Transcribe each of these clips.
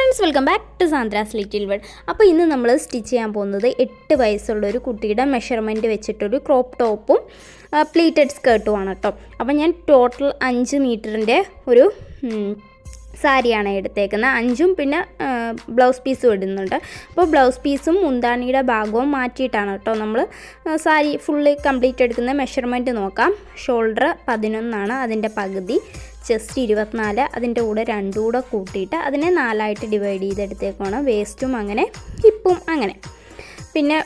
Friends, welcome back to Sandra's little world. അപ്പോൾ ഇന്ന് നമ്മൾ സ്റ്റിച്ച് ചെയ്യാൻ പോകുന്നത് 8 വയസ്സുള്ള ഒരു കുട്ടിയുടെ മെഷർമെൻറ്റ് വെച്ചിട്ടൊരു ക്രോപ്പ് ടോപ്പും പ്ലീറ്റഡ് സ്കേർട്ടുമാണ് കേട്ടോ. അപ്പോൾ ഞാൻ ടോട്ടൽ 5 മീറ്ററിൻ്റെ ഒരു സാരിയാണ് എടുത്തേക്കുന്നത്. 5ഉം പിന്നെ ബ്ലൗസ് പീസും ഇടുന്നുണ്ട്. അപ്പോൾ ബ്ലൗസ് പീസും മുന്താണിയുടെ ഭാഗവും മാറ്റിയിട്ടാണ് കേട്ടോ നമ്മൾ സാരി ഫുള്ള് കംപ്ലീറ്റ് എടുക്കുന്ന. മെഷർമെൻറ്റ് നോക്കാം. ഷോൾഡർ 11 അതിൻ്റെ പകുതി, ചെസ്റ്റ് 24, അതിൻ്റെ കൂടെ 2 കൂടെ കൂട്ടിയിട്ട് അതിനെ 4ആയിട്ട് ഡിവൈഡ് ചെയ്തെടുത്തേക്കാണ്. വേസ്റ്റും അങ്ങനെ ഹിപ്പും അങ്ങനെ. പിന്നെ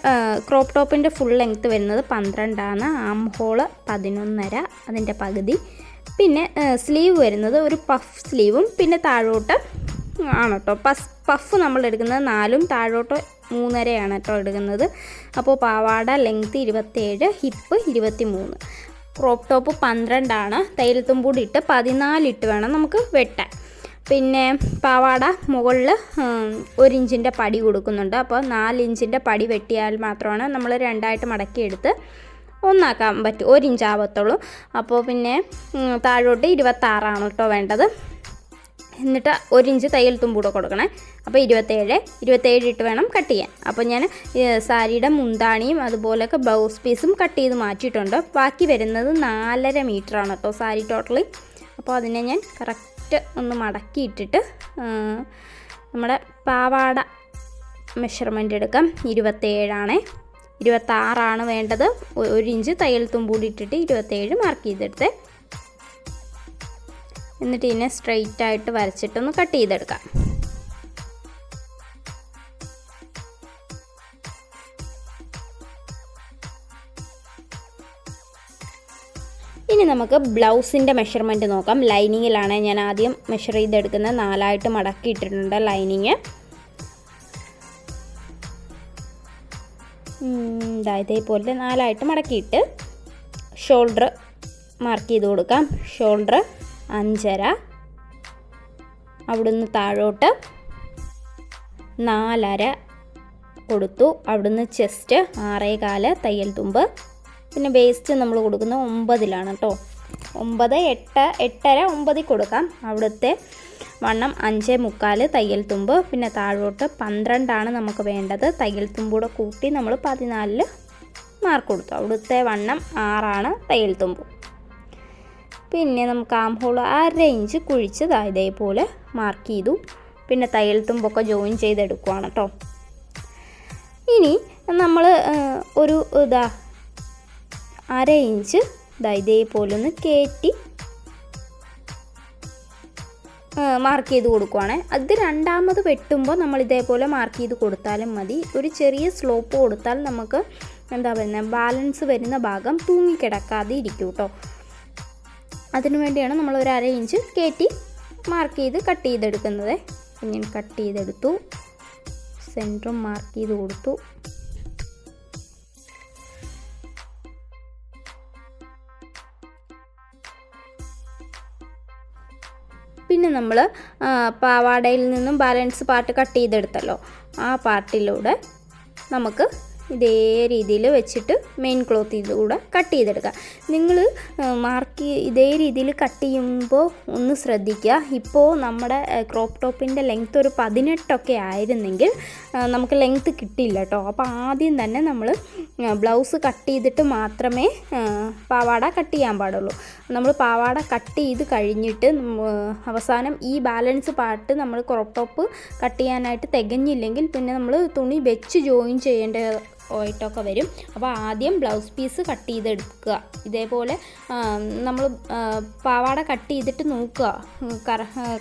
ക്രോപ്പ് ടോപ്പിൻ്റെ ഫുൾ ലെങ്ത്ത് വരുന്നത് 12, ആം ഹോള് 11.5 അതിൻ്റെ പകുതി. പിന്നെ സ്ലീവ് വരുന്നത് ഒരു പഫ് സ്ലീവും പിന്നെ താഴോട്ട് ആണ് കേട്ടോ. പഫ് നമ്മൾ എടുക്കുന്നത് 4ഉം താഴോട്ട് 3.5 കേട്ടോ എടുക്കുന്നത്. അപ്പോൾ പാവാട ലെങ്ത്ത് 27, ഹിപ്പ് 23. ക്രോപ്പ് ടോപ്പ് 12, തയ്യൽത്തുമ്പൂടി ഇട്ട് 14 ഇട്ട് വേണം നമുക്ക് വെട്ടാൻ. പിന്നെ പാവാട മുകളിൽ 1 ഇഞ്ചിൻ്റെ പടി കൊടുക്കുന്നുണ്ട്. അപ്പോൾ 4 ഇഞ്ചിൻ്റെ പടി വെട്ടിയാൽ മാത്രമാണ് നമ്മൾ 2ആയിട്ട് മടക്കിയെടുത്ത് ഒന്നാക്കാൻ പറ്റും. 1 ഇഞ്ച് ആവത്തുള്ളൂ. അപ്പോൾ പിന്നെ താഴോട്ട് 26 കേട്ടോ വേണ്ടത്. എന്നിട്ട് 1 ഇഞ്ച് തയ്യൽ തുമ്പൂടെ കൊടുക്കണേ. അപ്പോൾ 27 ഇട്ട് വേണം കട്ട് ചെയ്യാൻ. അപ്പോൾ ഞാൻ സാരിയുടെ മുന്താണിയും അതുപോലെയൊക്കെ ബ്ലൗസ് പീസും കട്ട് ചെയ്ത് മാറ്റിയിട്ടുണ്ട്. ബാക്കി വരുന്നത് 4.5 മീറ്ററാണ് കേട്ടോ സാരി ടോട്ടലി. അപ്പോൾ അതിനെ ഞാൻ കറക്റ്റ് ഒന്ന് മടക്കിയിട്ടിട്ട് നമ്മുടെ പാവാട മെഷർമെൻറ്റ് എടുക്കാം. 27, 26 വേണ്ടത്. 1 ഇഞ്ച് തയ്യൽ തുമ്പൂടി ഇട്ടിട്ട് 27 മാർക്ക് ചെയ്തെടുത്തേ. എന്നിട്ട് ഇതിനെ സ്ട്രെയിറ്റ് ആയിട്ട് വരച്ചിട്ടൊന്ന് കട്ട് ചെയ്തെടുക്കാം. ഇനി നമുക്ക് ബ്ലൗസിൻ്റെ മെഷർമെൻറ്റ് നോക്കാം. ലൈനിങ്ങിലാണ് ഞാൻ ആദ്യം മെഷർ ചെയ്തെടുക്കുന്നത്. 4ആയിട്ട് മടക്കിയിട്ടിട്ടുണ്ട് ലൈനിങ്. ഇതേപോലെ 4ആയിട്ട് മടക്കിയിട്ട് ഷോൾഡർ മാർക്ക് ചെയ്ത് കൊടുക്കാം. ഷോൾഡർ 5.5, അവിടുന്ന് താഴോട്ട് 4.5 കൊടുത്തു. അവിടുന്ന് ചെസ്റ്റ് 6.25 തയ്യൽ തുമ്പ്. പിന്നെ വേസ്റ്റ് നമ്മൾ കൊടുക്കുന്നത് 9 കേട്ടോ. 9, 8, 8.5, 9 കൊടുക്കാം. അവിടുത്തെ വണ്ണം 5.25 തയ്യൽ തുമ്പ്. പിന്നെ താഴോട്ട് 12 നമുക്ക് വേണ്ടത്. തയ്യൽ തുമ്പൂടെ കൂട്ടി നമ്മൾ 14 മാർക്ക് കൊടുത്തു. അവിടുത്തെ വണ്ണം 6 തയ്യൽ തുമ്പ്. പിന്നെ നമുക്ക് ആം ഹോൾ 1/2 ഇഞ്ച് കുഴിച്ച് ഇതേപോലെ മാർക്ക് ചെയ്തു. പിന്നെ തയ്യൽ തുമ്പൊക്കെ ജോയിൻ ചെയ്തെടുക്കുവാണ് കേട്ടോ. ഇനി നമ്മൾ ഒരു 1/2 ഇഞ്ച് ഇതേപോലെ ഒന്ന് കയറ്റി മാർക്ക് ചെയ്ത് കൊടുക്കുവാണ്. അത് രണ്ടാമത് വെട്ടുമ്പോൾ നമ്മൾ ഇതേപോലെ മാർക്ക് ചെയ്ത് കൊടുത്താലും മതി. ഒരു ചെറിയ സ്ലോപ്പ് കൊടുത്താൽ നമുക്ക് ബാലൻസ് വരുന്ന ഭാഗം തൂങ്ങിക്കിടക്കാതെ ഇരിക്കും കേട്ടോ. അതിനു വേണ്ടിയാണ് നമ്മൾ 1/2 ഇഞ്ച് കയറ്റി മാർക്ക് ചെയ്ത് കട്ട് ചെയ്തെടുക്കുന്നത്. ഇങ്ങനെ കട്ട് ചെയ്തെടുത്തു. സെൻറ്ററും മാർക്ക് ചെയ്ത് കൊടുത്തു. പിന്നെ നമ്മൾ പാവാടയിൽ നിന്നും ബാലൻസ് പാർട്ട് കട്ട് ചെയ്തെടുത്തല്ലോ. ആ പാർട്ടിലൂടെ നമുക്ക് ഇതേ രീതിയിൽ വെച്ചിട്ട് മെയിൻ ക്ലോത്ത് ഇതിലൂടെ കട്ട് ചെയ്തെടുക്കുക. നിങ്ങൾ ഇതേ രീതിയിൽ കട്ട് ചെയ്യുമ്പോൾ ഒന്ന് ശ്രദ്ധിക്കുക. ഇപ്പോൾ നമ്മുടെ ക്രോപ്പ് ടോപ്പിൻ്റെ ലെങ്ത്ത് ഒരു 18 ആയിരുന്നെങ്കിൽ നമുക്ക് ലെങ്ത്ത് കിട്ടില്ല കേട്ടോ. അപ്പോൾ ആദ്യം തന്നെ നമ്മൾ ബ്ലൗസ് കട്ട് ചെയ്തിട്ട് മാത്രമേ പാവാട കട്ട് ചെയ്യാൻ പാടുള്ളൂ. നമ്മൾ പാവാട കട്ട് ചെയ്ത് കഴിഞ്ഞിട്ട് അവസാനം ഈ ബാലൻസ് പാർട്ട് നമ്മൾ ക്രോപ്പ് ടോപ്പ് കട്ട് ചെയ്യാനായിട്ട് തികഞ്ഞില്ലെങ്കിൽ പിന്നെ നമ്മൾ തുണി വെച്ച് ജോയിൻ ആയിട്ടൊക്കെ വരും. അപ്പോൾ ആദ്യം ബ്ലൗസ് പീസ് കട്ട് ചെയ്തെടുക്കുക. ഇതേപോലെ നമ്മൾ പാവാട കട്ട് ചെയ്തിട്ട് നോക്കുക.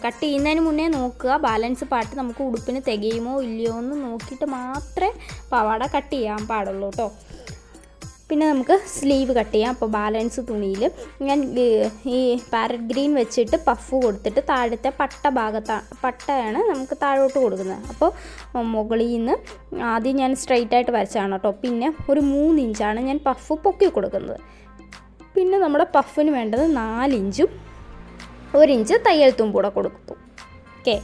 കട്ട് ചെയ്യുന്നതിന് മുന്നേ നോക്കുക ബാലൻസ് പാർട്ട് നമുക്ക് ഉടുപ്പിന് തികയുമോ ഇല്ലയോ എന്ന് നോക്കിയിട്ട് മാത്രമേ പാവാട കട്ട് ചെയ്യാൻ പാടുള്ളൂ കേട്ടോ. പിന്നെ നമുക്ക് സ്ലീവ് കട്ട് ചെയ്യാം. അപ്പോൾ ബാലൻസ് തുണിയിൽ ഞാൻ ഈ പാരറ്റ് ഗ്രീൻ വെച്ചിട്ട് പഫ് കൊടുത്തിട്ട് താഴത്തെ പട്ടയാണ് നമുക്ക് താഴോട്ട് കൊടുക്കുന്നത്. അപ്പോൾ മുകളിൽ നിന്ന് ആദ്യം ഞാൻ സ്ട്രെയിറ്റ് ആയിട്ട് വരച്ചാണ് കേട്ടോ. പിന്നെ ഒരു 3 ഇഞ്ചാണ് ഞാൻ പഫ് പൊക്കി കൊടുക്കുന്നത്. പിന്നെ നമ്മുടെ പഫിന് വേണ്ടത് 4 ഇഞ്ചും 1 ഇഞ്ച് തയ്യൽ തുമ്പൂടെ കൊടുത്തു. ഓക്കെ,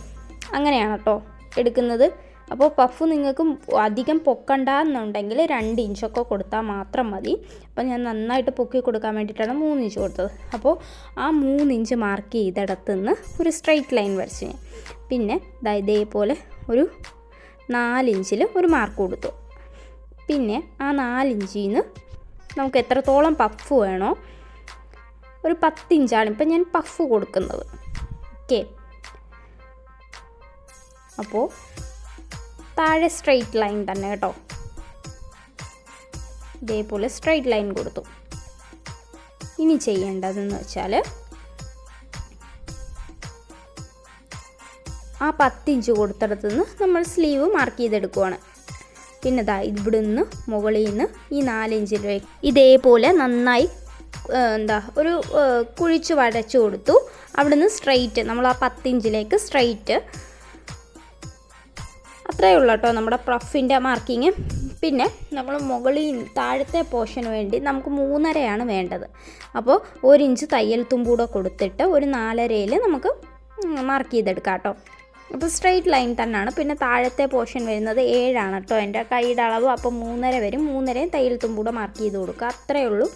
അങ്ങനെയാണ് കേട്ടോ എടുക്കുന്നത്. അപ്പോൾ പഫ് നിങ്ങൾക്ക് അധികം പൊക്കണ്ട എന്നുണ്ടെങ്കിൽ 2 ഇഞ്ചൊക്കെ കൊടുത്താൽ മാത്രം മതി. അപ്പോൾ ഞാൻ നന്നായിട്ട് പൊക്കി കൊടുക്കാൻ വേണ്ടിയിട്ടാണ് 3 ഇഞ്ച് കൊടുത്തത്. അപ്പോൾ ആ 3 ഇഞ്ച് മാർക്ക് ചെയ്തിടത്തു നിന്ന് ഒരു സ്ട്രെയിറ്റ് ലൈൻ വരച്ച് ഞാൻ. പിന്നെ ഇതേപോലെ ഒരു 4 ഇഞ്ചിൽ ഒരു മാർക്ക് കൊടുത്തു. പിന്നെ ആ 4 ഇഞ്ചിൽ നിന്ന് നമുക്ക് എത്രത്തോളം പഫ് വേണോ, ഒരു 10 ഇഞ്ചാണ് ഇപ്പം ഞാൻ പഫ് കൊടുക്കുന്നത്. ഓക്കെ, അപ്പോൾ താഴെ സ്ട്രെയിറ്റ് ലൈൻ തന്നെ കേട്ടോ. ഇതേപോലെ സ്ട്രെയിറ്റ് ലൈൻ കൊടുത്തു. ഇനി ചെയ്യേണ്ടതെന്ന് വെച്ചാൽ ആ 10 ഇഞ്ച് കൊടുത്തിടത്തു നിന്ന് നമ്മൾ സ്ലീവ് മാർക്ക് ചെയ്തെടുക്കുവാണ്. പിന്നെ ഇവിടെ നിന്ന് മുകളിൽ നിന്ന് ഈ 4 ഇഞ്ചിലേക്ക് ഇതേപോലെ നന്നായി ഒരു കുഴിച്ച് വരച്ചു കൊടുത്തു. അവിടുന്ന് സ്ട്രെയിറ്റ് നമ്മൾ ആ 10 ഇഞ്ചിലേക്ക് സ്ട്രെയിറ്റ്. അത്രയേ ഉള്ളൂ കേട്ടോ നമ്മുടെ പഫിൻ്റെ മാർക്കിങ്. പിന്നെ നമ്മൾ മുകളിൽ താഴത്തെ പോർഷന് വേണ്ടി നമുക്ക് 3.5 വേണ്ടത്. അപ്പോൾ 1 ഇഞ്ച് തയ്യൽ തുമ്പൂടെ കൊടുത്തിട്ട് ഒരു 4.5 നമുക്ക് മാർക്ക് ചെയ്തെടുക്കാം കേട്ടോ. അപ്പോൾ സ്ട്രെയിറ്റ് ലൈൻ തന്നെയാണ്. പിന്നെ താഴത്തെ പോർഷൻ വരുന്നത് 7 കേട്ടോ എൻ്റെ കൈയുടെ അളവ്. അപ്പോൾ 3.5 വരും. 3.5 തയ്യൽ തുമ്പൂടെ മാർക്ക് ചെയ്ത് കൊടുക്കുക. അത്രയേ ഉള്ളൂ.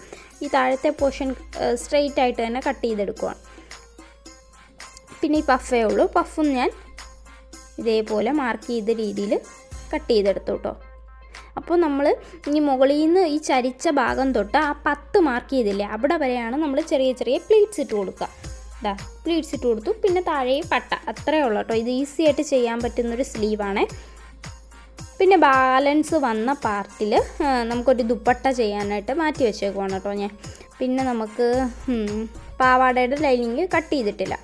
ഈ താഴത്തെ പോർഷൻ സ്ട്രെയിറ്റ് ആയിട്ട് തന്നെ കട്ട് ചെയ്തെടുക്കുകയാണ്. പിന്നെ ഈ പഫേ ഉള്ളൂ. പഫും ഞാൻ ഇതേപോലെ മാർക്ക് ചെയ്ത രീതിയിൽ കട്ട് ചെയ്തെടുത്തു കേട്ടോ. അപ്പോൾ നമ്മൾ ഈ മുകളിൽ നിന്ന് ഈ ചരിച്ച ഭാഗം തൊട്ട് ആ 10 മാർക്ക് ചെയ്തില്ലേ അവിടെ വരെയാണ് നമ്മൾ ചെറിയ ചെറിയ പ്ലീറ്റ്സ് ഇട്ട് കൊടുക്കുക. പ്ലീറ്റ്സ് ഇട്ട് കൊടുത്തു. പിന്നെ താഴെ പട്ട. അത്രയേ ഉള്ളൂ കേട്ടോ. ഇത് ഈസി ആയിട്ട് ചെയ്യാൻ പറ്റുന്നൊരു സ്ലീവാണ്. പിന്നെ ബാലൻസ് വന്ന പാർട്ടിൽ നമുക്കൊരു ദുപ്പട്ട ചെയ്യാനായിട്ട് മാറ്റി വെച്ചേക്കുവാണ് കേട്ടോ ഞാൻ. പിന്നെ നമുക്ക് പാവാടയുടെ ലൈനിങ് കട്ട് ചെയ്തിട്ടില്ല.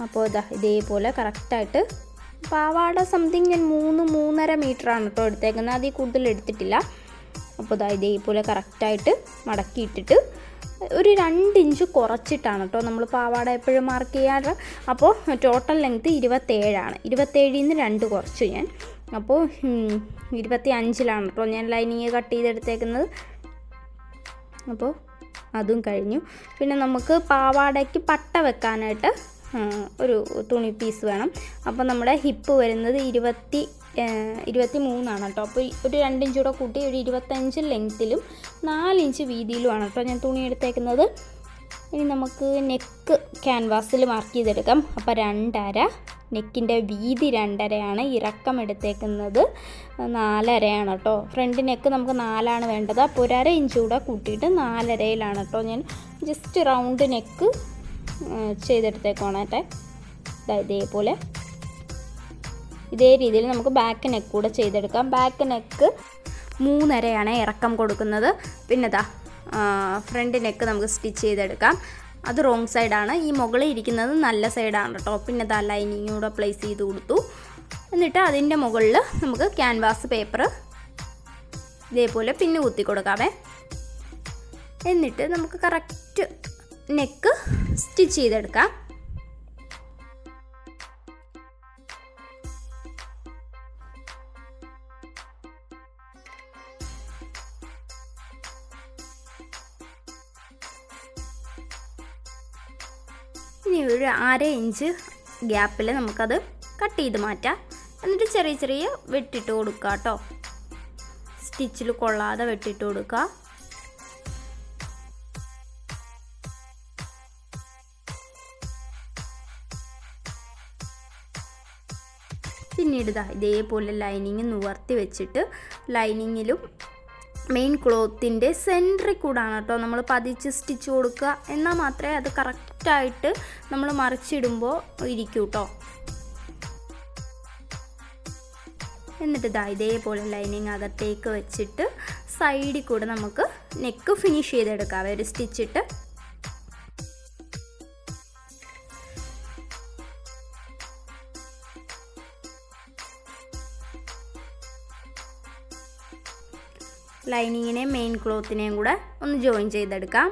അപ്പോൾ ഇതേപോലെ കറക്റ്റായിട്ട് പാവാട സംതിങ് ഞാൻ 3-3.5 മീറ്ററാണ് കേട്ടോ എടുത്തേക്കുന്നത്. അതിൽ കൂടുതൽ എടുത്തിട്ടില്ല. അപ്പോൾ ഇതേപോലെ കറക്റ്റായിട്ട് മടക്കിയിട്ടിട്ട് ഒരു 2 ഇഞ്ച് കുറച്ചിട്ടാണ് കേട്ടോ നമ്മൾ പാവാട എപ്പോഴും മാർക്ക് ചെയ്യാറ്. അപ്പോൾ ടോട്ടൽ ലെങ്ത്ത് 27 27-ൽ നിന്ന് 2 കുറച്ചു ഞാൻ. അപ്പോൾ 25-ലാണ് കേട്ടോ ഞാൻ ലൈനിങ് കട്ട് ചെയ്തെടുത്തേക്കുന്നത്. അപ്പോൾ അതും കഴിഞ്ഞു. പിന്നെ നമുക്ക് പാവാടയ്ക്ക് പട്ട വെക്കാനായിട്ട് ഒരു തുണി പീസ് വേണം. അപ്പോൾ നമ്മുടെ ഹിപ്പ് വരുന്നത് 23 കേട്ടോ. അപ്പോൾ ഒരു 2 ഇഞ്ച് കൂടെ കൂട്ടി ഒരു 25 ലെങ്ത്തിലും 4 ഇഞ്ച് വീതിയിലുമാണ് കേട്ടോ ഞാൻ തുണി എടുത്തേക്കുന്നത്. ഇനി നമുക്ക് നെക്ക് ക്യാൻവാസിൽ മാർക്ക് ചെയ്തെടുക്കാം. അപ്പോൾ 2.5 നെക്കിൻ്റെ വീതി 2.5 ഇറക്കം എടുത്തേക്കുന്നത് 4.5 കേട്ടോ. ഫ്രണ്ട് നെക്ക് നമുക്ക് 4 വേണ്ടത്. അപ്പോൾ ഒരു 1/2 ഇഞ്ച് കൂടെ കൂട്ടിയിട്ട് 4.5 കേട്ടോ ഞാൻ ജസ്റ്റ് റൗണ്ട് നെക്ക് ചെയ്തെടുത്തേക്കോണട്ടെ. ഇതേപോലെ ഇതേ രീതിയിൽ നമുക്ക് ബാക്ക് നെക്ക് കൂടെ ചെയ്തെടുക്കാം. ബാക്ക് നെക്ക് 3.5 ഇറക്കം കൊടുക്കുന്നത്. പിന്നെ ഫ്രണ്ട് നെക്ക് നമുക്ക് സ്റ്റിച്ച് ചെയ്തെടുക്കാം. അത് റോങ് സൈഡാണ്. ഈ മുകളിൽ ഇരിക്കുന്നത് നല്ല സൈഡാണ് കേട്ടോ. പിന്നെ ലൈനിങ് കൂടെ പ്ലേസ് ചെയ്ത് കൊടുത്തു. എന്നിട്ട് അതിൻ്റെ മുകളിൽ നമുക്ക് ക്യാൻവാസ് പേപ്പർ ഇതേപോലെ പിന്നെ കുത്തി കൊടുക്കാവേ. എന്നിട്ട് നമുക്ക് കറക്റ്റ് നെക്ക് സ്റ്റിച്ച് ചെയ്തെടുക്കാം. ഇനി ഒരു 1/2 ഇഞ്ച് ഗ്യാപ്പിൽ നമുക്കത് കട്ട് ചെയ്ത് മാറ്റാം. എന്നിട്ട് ചെറിയ ചെറിയ വെട്ടിട്ട് കൊടുക്കുക കേട്ടോ. സ്റ്റിച്ചിൽ കൊള്ളാതെ വെട്ടിട്ട് കൊടുക്കുക. പിന്നീട് ഇതേപോലെ ലൈനിങ് നിവർത്തി വെച്ചിട്ട് ലൈനിങ്ങിലും മെയിൻ ക്ലോത്തിൻ്റെ സെൻറ്ററിൽ കൂടാണ് കേട്ടോ നമ്മൾ പതിച്ച് സ്റ്റിച്ച് കൊടുക്കുക. എന്നാൽ മാത്രമേ അത് കറക്റ്റായിട്ട് നമ്മൾ മറിച്ചിടുമ്പോൾ ഇരിക്കൂ കേട്ടോ. എന്നിട്ട് ഇതേപോലെ ലൈനിങ് അകത്തേക്ക് വെച്ചിട്ട് സൈഡിൽ കൂടെ നമുക്ക് നെക്ക് ഫിനിഷ് ചെയ്തെടുക്കാം ഒരു സ്റ്റിച്ചിട്ട്. ലൈനിങ്ങിനെയും മെയിൻ ക്ലോത്തിനെയും കൂടെ ഒന്ന് ജോയിൻ ചെയ്തെടുക്കാം.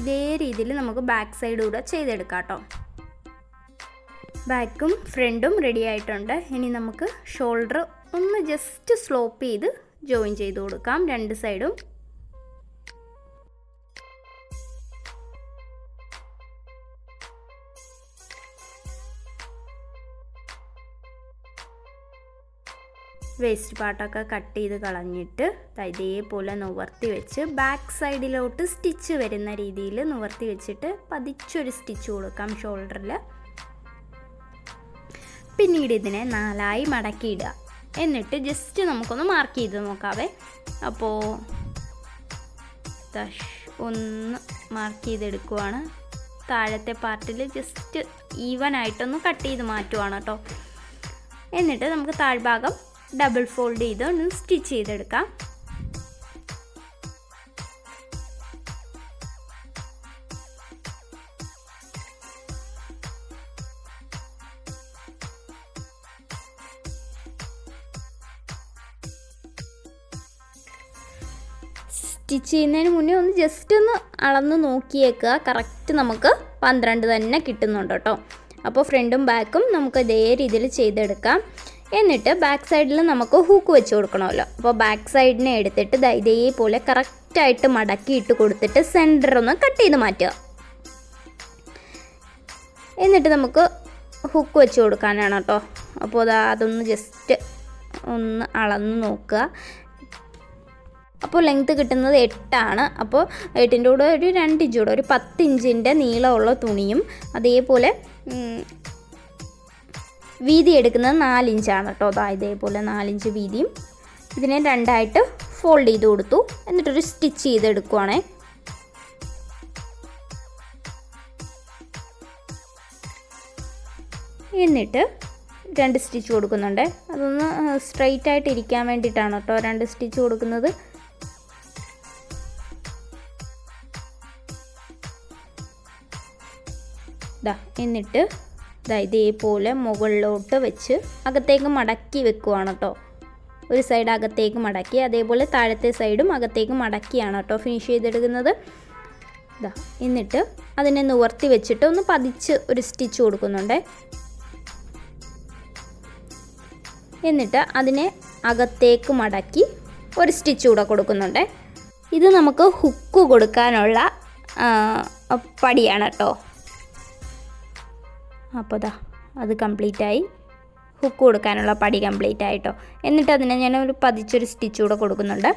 ഇതേ രീതിയിൽ നമുക്ക് ബാക്ക് സൈഡ് കൂടെ ചെയ്തെടുക്കാം കേട്ടോ. ബാക്കും ഫ്രണ്ടും റെഡി ആയിട്ടുണ്ട്. ഇനി നമുക്ക് ഷോൾഡർ ഒന്ന് ജസ്റ്റ് സ്ലോപ്പ് ചെയ്ത് ജോയിൻ ചെയ്ത് കൊടുക്കാം 2 സൈഡും. വേസ്റ്റ് പാർട്ടൊക്കെ കട്ട് ചെയ്ത് കളഞ്ഞിട്ട് ഇതേപോലെ നിവർത്തി വെച്ച് ബാക്ക് സൈഡിലോട്ട് സ്റ്റിച്ച് വരുന്ന രീതിയിൽ നിവർത്തി വെച്ചിട്ട് പതിച്ചൊരു സ്റ്റിച്ച് കൊടുക്കാം ഷോൾഡറിൽ. പിന്നീട് ഇതിനെ 4ആയി മടക്കിയിടുക. എന്നിട്ട് ജസ്റ്റ് നമുക്കൊന്ന് മാർക്ക് ചെയ്ത് നോക്കാവേ. അപ്പോൾ ഒന്ന് മാർക്ക് ചെയ്തെടുക്കുവാണ്. താഴത്തെ പാർട്ടിൽ ജസ്റ്റ് ഈവനായിട്ടൊന്ന് കട്ട് ചെയ്ത് മാറ്റുവാണ് കേട്ടോ. എന്നിട്ട് നമുക്ക് താഴ്ഭാഗം ഡബിൾ ഫോൾഡ് ചെയ്ത് ഒന്ന് സ്റ്റിച്ച് ചെയ്തെടുക്കാം. സ്റ്റിച്ച് ചെയ്യുന്നതിന് മുന്നേ ഒന്ന് ജസ്റ്റ് ഒന്ന് അളന്ന് നോക്കിയേക്കുക. കറക്റ്റ് നമുക്ക് 12 തന്നെ കിട്ടുന്നുണ്ട് കേട്ടോ. അപ്പോൾ ഫ്രണ്ടും ബാക്കും നമുക്ക് ഇതേ രീതിയിൽ ചെയ്തെടുക്കാം. എന്നിട്ട് ബാക്ക് സൈഡിൽ നമുക്ക് ഹൂക്ക് വെച്ച് കൊടുക്കണമല്ലോ. അപ്പോൾ ബാക്ക് സൈഡിനെ എടുത്തിട്ട് ഇതേപോലെ കറക്റ്റായിട്ട് മടക്കി ഇട്ട് കൊടുത്തിട്ട് സെൻറ്റർ ഒന്ന് കട്ട് ചെയ്ത് മാറ്റുക. എന്നിട്ട് നമുക്ക് ഹുക്ക് വെച്ച് കൊടുക്കാനാണ് കേട്ടോ. അപ്പോൾ അതൊന്ന് ജസ്റ്റ് ഒന്ന് അളന്ന് നോക്കുക. അപ്പോൾ ലെങ്ത്ത് കിട്ടുന്നത് 8 അപ്പോൾ 8ൻ്റെ കൂടെ ഒരു 2 ഇഞ്ച് കൂടെ ഒരു 10 ഇഞ്ചിൻ്റെ നീളമുള്ള തുണിയും അതേപോലെ വീതി എടുക്കുന്നത് 4 ഇഞ്ചാണ് കേട്ടോ. ഇതേപോലെ 4 ഇഞ്ച് വീതിയും ഇതിനെ 2ആയിട്ട് ഫോൾഡ് ചെയ്ത് കൊടുത്തു. എന്നിട്ടൊരു സ്റ്റിച്ച് ചെയ്തെടുക്കുവാണേ. എന്നിട്ട് 2 സ്റ്റിച്ച് കൊടുക്കുന്നുണ്ട്. അതൊന്ന് സ്ട്രെയിറ്റ് ആയിട്ട് ഇരിക്കാൻ വേണ്ടിയിട്ടാണ് കേട്ടോ 2 സ്റ്റിച്ച് കൊടുക്കുന്നത്. എന്നിട്ട് ഇതേപോലെ മുകളിലോട്ട് വെച്ച് അകത്തേക്ക് മടക്കി വെക്കുവാണ് കേട്ടോ. ഒരു സൈഡ് അകത്തേക്ക് മടക്കി, അതേപോലെ താഴത്തെ സൈഡും അകത്തേക്ക് മടക്കിയാണ് കേട്ടോ ഫിനിഷ് ചെയ്തെടുക്കുന്നത്. എന്നിട്ട് അതിനെ നിവർത്തി വെച്ചിട്ട് ഒന്ന് പതിച്ച് ഒരു സ്റ്റിച്ച് കൊടുക്കുന്നുണ്ട്. എന്നിട്ട് അതിനെ അകത്തേക്ക് മടക്കി ഒരു സ്റ്റിച്ച് കൂടെ കൊടുക്കുന്നുണ്ട്. ഇത് നമുക്ക് ഹുക്ക് കൊടുക്കാനുള്ള പടിയാണ് കേട്ടോ. അപ്പോൾ അത് കംപ്ലീറ്റായി. ഹുക്ക് കൊടുക്കാനുള്ള പടി കംപ്ലീറ്റ് ആയിട്ടോ. എന്നിട്ട് അതിനെ ഞാൻ ഒരു പതിച്ചൊരു സ്റ്റിച്ച് കൂടെ കൊടുക്കുന്നുണ്ട്.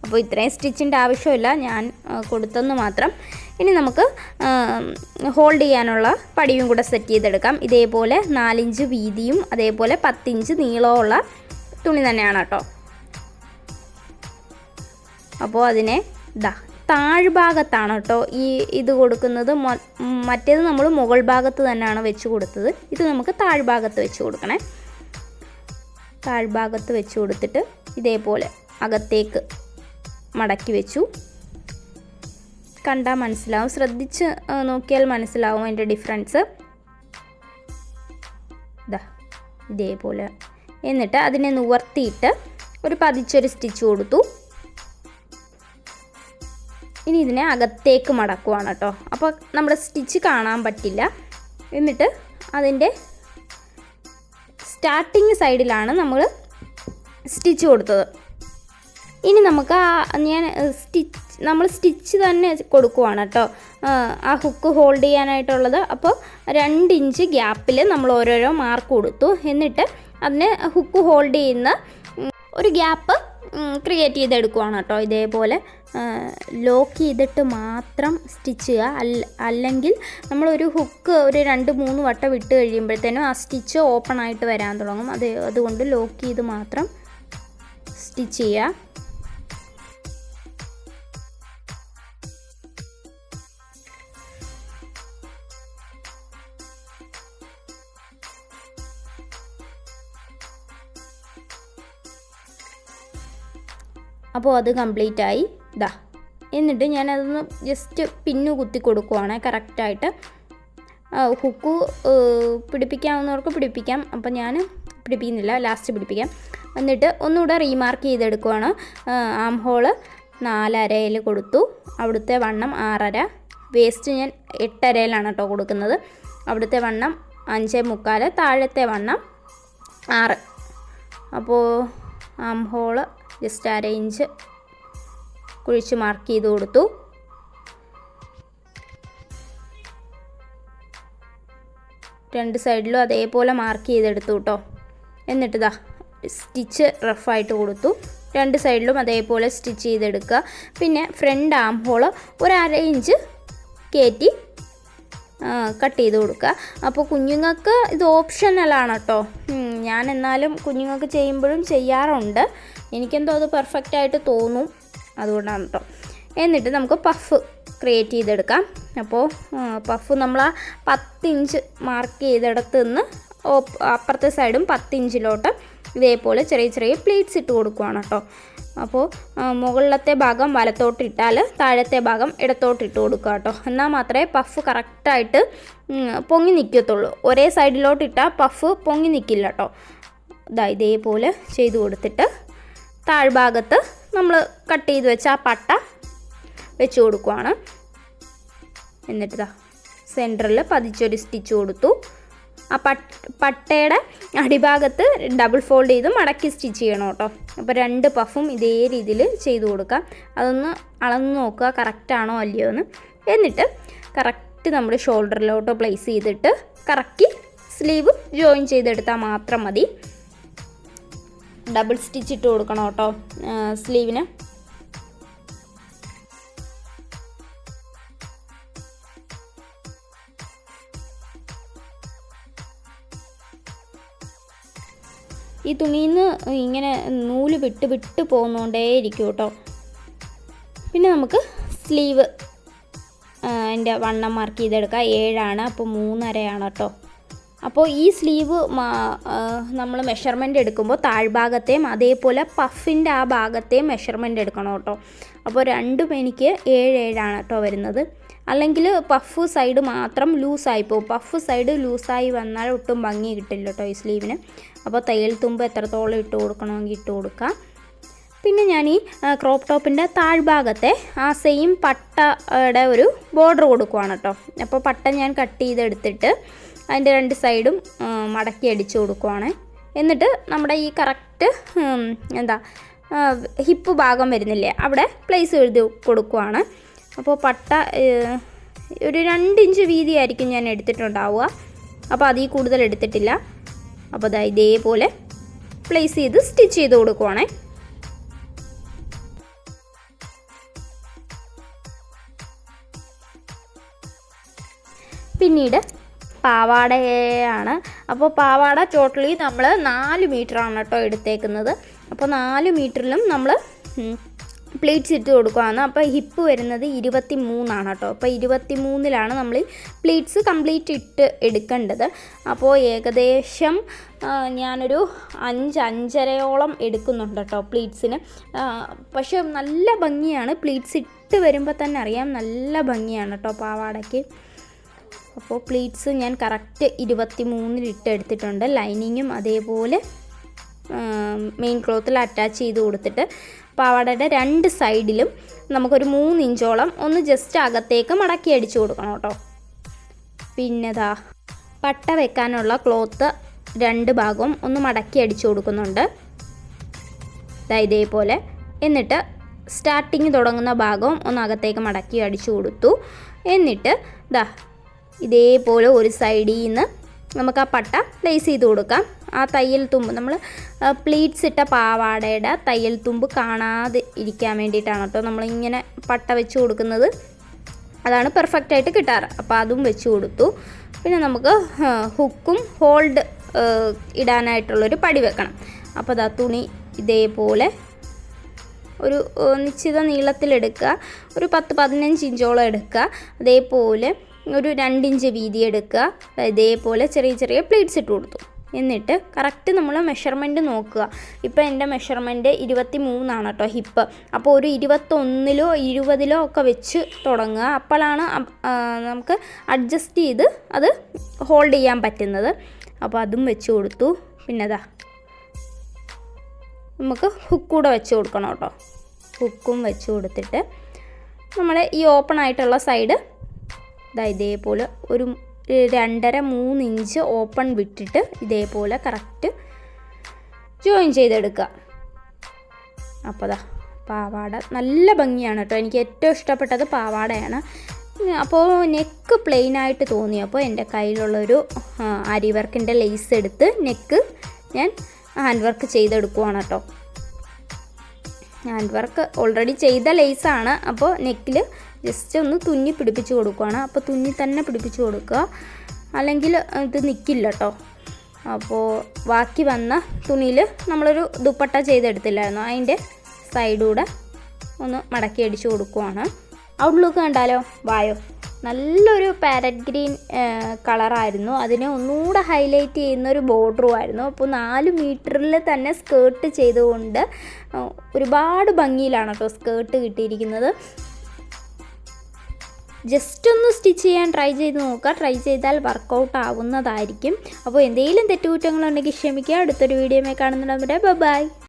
അപ്പോൾ ഇത്രയും സ്റ്റിച്ചിൻ്റെ ആവശ്യമില്ല, ഞാൻ കൊടുത്തെന്ന് മാത്രം. ഇനി നമുക്ക് ഹോൾഡ് ചെയ്യാനുള്ള പടിയും കൂടെ സെറ്റ് ചെയ്തെടുക്കാം. ഇതേപോലെ 4 ഇഞ്ച് വീതിയും അതേപോലെ 10 ഇഞ്ച് നീളമുള്ള തുണി തന്നെയാണ് കേട്ടോ. അപ്പോൾ അതിനെ താഴ്ഭാഗത്താണ് കേട്ടോ ഇത് കൊടുക്കുന്നത്. മറ്റേത് നമ്മൾ മുകൾ ഭാഗത്ത് തന്നെയാണ് വെച്ച് കൊടുത്തത്. ഇത് നമുക്ക് താഴ്ഭാഗത്ത് വെച്ച് കൊടുക്കണേ. താഴ്ഭാഗത്ത് വെച്ച് കൊടുത്തിട്ട് ഇതേപോലെ അകത്തേക്ക് മടക്കി വെച്ചു. കണ്ടാൽ മനസ്സിലാവും, ശ്രദ്ധിച്ച് നോക്കിയാൽ മനസ്സിലാവും അതിൻ്റെ ഡിഫറൻസ്. ഇതേപോലെ. എന്നിട്ട് അതിനെ നിവർത്തിയിട്ട് ഒരു പതിച്ചൊരു സ്റ്റിച്ച് കൊടുത്തു. ഇനി ഇതിനെ അകത്തേക്ക് മടക്കുവാണ് കേട്ടോ. അപ്പോൾ നമ്മുടെ സ്റ്റിച്ച് കാണാൻ പറ്റില്ല. എന്നിട്ട് അതിൻ്റെ സ്റ്റാർട്ടിങ് സൈഡിലാണ് സ്റ്റിച്ച് കൊടുത്തത്. ഇനി നമുക്ക് നമ്മൾ സ്റ്റിച്ച് തന്നെ കൊടുക്കുവാണ് കേട്ടോ. ആ ഹുക്ക് ഹോൾഡ് ചെയ്യാനായിട്ടുള്ളത്. അപ്പോൾ 2 ഇഞ്ച് ഗ്യാപ്പിൽ നമ്മൾ ഓരോരോ മാർക്ക് കൊടുത്തു. എന്നിട്ട് അതിന് ഹുക്ക് ഹോൾഡ് ചെയ്യുന്ന ഒരു ഗ്യാപ്പ് ക്രിയേറ്റ് ചെയ്തെടുക്കുവാണ് കേട്ടോ. ഇതേപോലെ ലോക്ക് ചെയ്തിട്ട് മാത്രം സ്റ്റിച്ച് ചെയ്യുക. അല്ലെങ്കിൽ നമ്മളൊരു ഹുക്ക് ഒരു 2-3 വട്ടം വിട്ട് കഴിയുമ്പോഴത്തേനും ആ സ്റ്റിച്ച് ഓപ്പൺ ആയിട്ട് വരാൻ തുടങ്ങും. അതുകൊണ്ട് ലോക്ക് ചെയ്ത് മാത്രം സ്റ്റിച്ച് ചെയ്യുക. അപ്പോൾ അത് കംപ്ലീറ്റ് ആയി. എന്നിട്ട് ഞാനതൊന്ന് ജസ്റ്റ് പിന്നു കുത്തി കൊടുക്കുവാണ് കറക്റ്റായിട്ട്. ഹുക്ക് പിടിപ്പിക്കാവുന്നവർക്ക് പിടിപ്പിക്കാം. അപ്പോൾ ഞാൻ പിടിപ്പിക്കുന്നില്ല, ലാസ്റ്റ് പിടിപ്പിക്കാം. എന്നിട്ട് ഒന്നുകൂടെ റീമാർക്ക് ചെയ്തെടുക്കുവാണ്. ആം ഹോള് 4.5 കൊടുത്തു. അവിടുത്തെ വണ്ണം 6.5. വേസ്റ്റ് ഞാൻ 8.5 കേട്ടോ കൊടുക്കുന്നത്. അവിടുത്തെ വണ്ണം 5.25. താഴത്തെ വണ്ണം 6. അപ്പോൾ ആം ഹോള് ജസ്റ്റ് 1/2 ഇഞ്ച് കുഴിച്ച് മാർക്ക് ചെയ്ത് കൊടുത്തു. രണ്ട് സൈഡിലും അതേപോലെ മാർക്ക് ചെയ്തെടുത്തു കേട്ടോ. എന്നിട്ട് ഇതാ സ്റ്റിച്ച് റഫായിട്ട് കൊടുത്തു. രണ്ട് സൈഡിലും അതേപോലെ സ്റ്റിച്ച് ചെയ്തെടുക്കുക. പിന്നെ ഫ്രണ്ട് ആം ഹോള് ഒരു 1/2 ഇഞ്ച് കയറ്റി കട്ട് ചെയ്ത് കൊടുക്കുക. അപ്പോൾ കുഞ്ഞുങ്ങൾക്ക് ഇത് ഓപ്ഷണലാണ് കേട്ടോ. ഞാൻ എന്നാലും കുഞ്ഞുങ്ങൾക്ക് ചെയ്യുമ്പോഴും ചെയ്യാറുണ്ട്. എനിക്കെന്തോ അത് പെർഫെക്റ്റായിട്ട് തോന്നും, അതുകൊണ്ടാണ് കേട്ടോ. എന്നിട്ട് നമുക്ക് പഫ് ക്രിയേറ്റ് ചെയ്തെടുക്കാം. അപ്പോൾ പഫ് നമ്മൾ ആ 10 ഇഞ്ച് മാർക്ക് ചെയ്തെടുത്ത് നിന്ന് അപ്പുറത്തെ സൈഡും 10 ഇഞ്ചിലോട്ട് ഇതേപോലെ ചെറിയ ചെറിയ പ്ലീറ്റ്സ് ഇട്ട് കൊടുക്കുകയാണ് കേട്ടോ. അപ്പോൾ മുകളിലത്തെ ഭാഗം വലത്തോട്ടിട്ടാൽ താഴത്തെ ഭാഗം ഇടത്തോട്ടിട്ട് കൊടുക്കുക കേട്ടോ. എന്നാൽ മാത്രമേ പഫ് കറക്റ്റായിട്ട് പൊങ്ങി നിൽക്കത്തുള്ളൂ. ഒരേ സൈഡിലോട്ടിട്ടാൽ പഫ് പൊങ്ങി നിൽക്കില്ല കേട്ടോ. ഇതേപോലെ ചെയ്ത് കൊടുത്തിട്ട് താഴ്ഭാഗത്ത് നമ്മൾ കട്ട് ചെയ്ത് വെച്ച ആ പട്ട വെച്ച് കൊടുക്കുകയാണ്. എന്നിട്ട് സെൻറ്ററിൽ പതിച്ചൊരു സ്റ്റിച്ച് കൊടുത്തു. ആ പട്ടയുടെ അടിഭാഗത്ത് ഡബിൾ ഫോൾഡ് ചെയ്ത് മടക്കി സ്റ്റിച്ച് ചെയ്യണം കേട്ടോ. അപ്പോൾ 2 പഫും ഇതേ രീതിയിൽ ചെയ്ത് കൊടുക്കാം. അതൊന്ന് അളന്ന് നോക്കുക കറക്റ്റാണോ അല്ലയോ എന്ന്. എന്നിട്ട് കറക്റ്റ് നമ്മൾ ഷോൾഡറിലോട്ട് പ്ലേസ് ചെയ്തിട്ട് കറക്കി സ്ലീവ് ജോയിൻ ചെയ്തെടുത്താൽ മാത്രം മതി. ഡബിൾ സ്റ്റിച്ച് ഇട്ട് കൊടുക്കണം കേട്ടോ സ്ലീവിന്. ഈ തുണിയിൽ നിന്ന് ഇങ്ങനെ നൂല് വിട്ട് പോകുന്നോണ്ടേ ഇരിക്കും കേട്ടോ. പിന്നെ നമുക്ക് സ്ലീവ് അതിൻ്റെ വണ്ണം മാർക്ക് ചെയ്തെടുക്കാം. 7 ആണ്, അപ്പോൾ 3.5 കേട്ടോ. അപ്പോൾ ഈ സ്ലീവ് നമ്മൾ മെഷർമെൻറ്റ് എടുക്കുമ്പോൾ താഴ്ഭാഗത്തെയും അതേപോലെ പഫിൻ്റെ ആ ഭാഗത്തെയും മെഷർമെൻറ്റ് എടുക്കണം കേട്ടോ. അപ്പോൾ രണ്ടും എനിക്ക് 7 ആണ് കേട്ടോ വരുന്നത്. അല്ലെങ്കിൽ പഫ് സൈഡ് മാത്രം ലൂസായി പോകും. പഫ് സൈഡ് ലൂസായി വന്നാൽ ഒട്ടും ഭംഗി കിട്ടില്ല കേട്ടോ ഈ സ്ലീവിന്. അപ്പോൾ തയ്യൽ തുമ്പ് എത്രത്തോളം ഇട്ട് കൊടുക്കണമെങ്കിൽ ഇട്ട് കൊടുക്കാം. പിന്നെ ഞാൻ ഈ ക്രോപ്പ് ടോപ്പിൻ്റെ താഴ്ഭാഗത്തെ ആ സെയിം പട്ടയുടെ ഒരു ബോർഡർ കൊടുക്കുവാണ് കേട്ടോ. അപ്പോൾ പട്ട ഞാൻ കട്ട് ചെയ്തെടുത്തിട്ട് അതിൻ്റെ 2 സൈഡും മടക്കി അടിച്ച് കൊടുക്കുവാണ്. എന്നിട്ട് നമ്മുടെ ഈ കറക്റ്റ് ഹിപ്പ് ഭാഗം വരുന്നില്ലേ അവിടെ പ്ലേസ് എഴുതി കൊടുക്കുവാണ്. അപ്പോൾ പട്ട ഒരു 2 ഇഞ്ച് വീതിയായിരിക്കും ഞാൻ എടുത്തിട്ടുണ്ടാവുക. അപ്പോൾ അതിൽ കൂടുതൽ എടുത്തിട്ടില്ല. അപ്പോൾ ഇതേപോലെ പ്ലേസ് ചെയ്ത് സ്റ്റിച്ച് ചെയ്ത് കൊടുക്കുവാണേ. പിന്നീട് പാവാടയാണ്. അപ്പോൾ പാവാട ടോട്ടലി നമ്മൾ 4 മീറ്ററാണ് കേട്ടോ എടുത്തേക്കുന്നത്. അപ്പോൾ 4 മീറ്ററിലും നമ്മൾ പ്ലീറ്റ്സ് ഇട്ട് കൊടുക്കുകയാണ്. അപ്പോൾ ഹിപ്പ് വരുന്നത് 23 കേട്ടോ. അപ്പോൾ 23-ലാണ് നമ്മൾ പ്ലീറ്റ്സ് കംപ്ലീറ്റ് ഇട്ട് എടുക്കേണ്ടത്. അപ്പോൾ ഏകദേശം ഞാനൊരു 5-5.5 എടുക്കുന്നുണ്ട് കേട്ടോ പ്ലീറ്റ്സിന്. പക്ഷേ നല്ല ഭംഗിയാണ്. പ്ലീറ്റ്സ് ഇട്ട് വരുമ്പോൾ തന്നെ അറിയാം നല്ല ഭംഗിയാണ് കേട്ടോ പാവാടയ്ക്ക്. അപ്പോൾ പ്ലീറ്റ്സ് ഞാൻ കറക്റ്റ് 23-ലിട്ട് എടുത്തിട്ടുണ്ട്. ലൈനിങ്ങും അതേപോലെ മെയിൻ ക്ലോത്തിൽ അറ്റാച്ച് ചെയ്ത് കൊടുത്തിട്ട് പാവാടയുടെ 2 സൈഡിലും നമുക്കൊരു 3 ഇഞ്ചോളം ഒന്ന് ജസ്റ്റ് അകത്തേക്ക് മടക്കി അടിച്ചു കൊടുക്കണം കേട്ടോ. പിന്നെ പട്ട വെക്കാനുള്ള ക്ലോത്ത് 2 ഭാഗവും ഒന്ന് മടക്കി അടിച്ചു കൊടുക്കുന്നുണ്ട് ഇതേപോലെ. എന്നിട്ട് സ്റ്റാർട്ടിങ് തുടങ്ങുന്ന ഭാഗവും ഒന്ന് അകത്തേക്ക് മടക്കി അടിച്ചു കൊടുത്തു. എന്നിട്ട് ഇതേപോലെ ഒരു സൈഡിൽ നിന്ന് നമുക്ക് ആ പട്ട പ്ലേസ് ചെയ്ത് കൊടുക്കാം. ആ തയ്യൽ തുമ്പ് നമ്മൾ പ്ലീറ്റ്സ് ഇട്ട പാവാടയുടെ തയ്യൽ തുമ്പ് കാണാതെ ഇരിക്കാൻ വേണ്ടിയിട്ടാണ് കേട്ടോ നമ്മളിങ്ങനെ പട്ട വെച്ച് കൊടുക്കുന്നത്. അതാണ് പെർഫെക്റ്റായിട്ട് കിട്ടാറ്. അപ്പോൾ അതും വെച്ച് കൊടുത്തു. പിന്നെ നമുക്ക് ഹുക്കും ഹോൾഡ് ഇടാനായിട്ടുള്ളൊരു പടി വെക്കണം. അപ്പോൾ തുണി ഇതേപോലെ ഒരു നിശ്ചിത നീളത്തിലെടുക്കുക. ഒരു 10-15 ഇഞ്ചോളം എടുക്കുക. അതേപോലെ ഒരു 2 ഇഞ്ച് വീതി എടുക്കുക. ഇതേപോലെ ചെറിയ ചെറിയ പ്ലീറ്റ്സ് ഇട്ട് കൊടുത്തു. എന്നിട്ട് കറക്റ്റ് നമ്മൾ മെഷർമെൻറ്റ് നോക്കുക. ഇപ്പോൾ എൻ്റെ മെഷർമെൻറ്റ് 23 കേട്ടോ ഹിപ്പ്. അപ്പോൾ ഒരു 21-ലോ 20-ലോ ഒക്കെ വെച്ച് തുടങ്ങുക. അപ്പോഴാണ് നമുക്ക് അഡ്ജസ്റ്റ് ചെയ്ത് അത് ഹോൾഡ് ചെയ്യാൻ പറ്റുന്നത്. അപ്പോൾ അതും വെച്ച് കൊടുത്തു. പിന്നെ നമുക്ക് ഹുക്കൂടെ വെച്ച് കൊടുക്കണം കേട്ടോ. ഹുക്കും വെച്ച് കൊടുത്തിട്ട് നമ്മൾ ഈ ഓപ്പൺ ആയിട്ടുള്ള സൈഡ് ഇതേപോലെ ഒരു 2.5-3 ഇഞ്ച് ഓപ്പൺ വിട്ടിട്ട് ഇതേപോലെ കറക്റ്റ് ജോയിൻ ചെയ്തെടുക്കുക. അപ്പോൾ പാവാട നല്ല ഭംഗിയാണ് കേട്ടോ. എനിക്ക് ഏറ്റവും ഇഷ്ടപ്പെട്ടത് പാവാടയാണ്. അപ്പോൾ നെക്ക് പ്ലെയിനായിട്ട് തോന്നിയപ്പോൾ എൻ്റെ കയ്യിലുള്ളൊരു ആരി വർക്കിൻ്റെ ലേസ് എടുത്ത് നെക്ക് ഞാൻ ഹാൻഡ് വർക്ക് ചെയ്തെടുക്കുവാണ് കേട്ടോ. ഹാൻഡ് വർക്ക് ഓൾറെഡി ചെയ്ത ലേസാണ്. അപ്പോൾ നെക്കിൽ ജസ്റ്റ് ഒന്ന് തുന്നി പിടിപ്പിച്ച് കൊടുക്കുകയാണ്. അപ്പോൾ തുന്നി തന്നെ പിടിപ്പിച്ച് കൊടുക്കുക, അല്ലെങ്കിൽ ഇത് നിൽക്കില്ല കേട്ടോ. അപ്പോൾ ബാക്കി വന്ന തുണിയിൽ നമ്മളൊരു ദുപ്പട്ട ചെയ്തെടുത്തില്ലായിരുന്നു, അതിൻ്റെ സൈഡൂടെ ഒന്ന് മടക്കി അടിച്ച് കൊടുക്കുവാണ്. ഔട്ട്ലുക്ക് കണ്ടാലോ, വായോ, നല്ലൊരു പാരറ്റ് ഗ്രീൻ കളറായിരുന്നു. അതിനെ ഒന്നുകൂടെ ഹൈലൈറ്റ് ചെയ്യുന്നൊരു ബോർഡറും ആയിരുന്നു. അപ്പോൾ 4 മീറ്ററിൽ തന്നെ സ്കേർട്ട് ചെയ്തുകൊണ്ട് ഒരുപാട് ഭംഗിയിലാണ് കേട്ടോ സ്കേർട്ട് കിട്ടിയിരിക്കുന്നത്. ജസ്റ്റ് ഒന്ന് സ്റ്റിച്ച് ചെയ്യാൻ ട്രൈ ചെയ്ത് നോക്കുക. ട്രൈ ചെയ്താൽ വർക്കൗട്ട് ആവുന്നതായിരിക്കും. അപ്പോൾ എന്തെങ്കിലും തെറ്റുകുറ്റങ്ങളുണ്ടെങ്കിൽ ക്ഷമിക്കുക. അടുത്തൊരു വീഡിയോയിൽ കാണുന്നുണ്ടെങ്കിൽ ബൈ.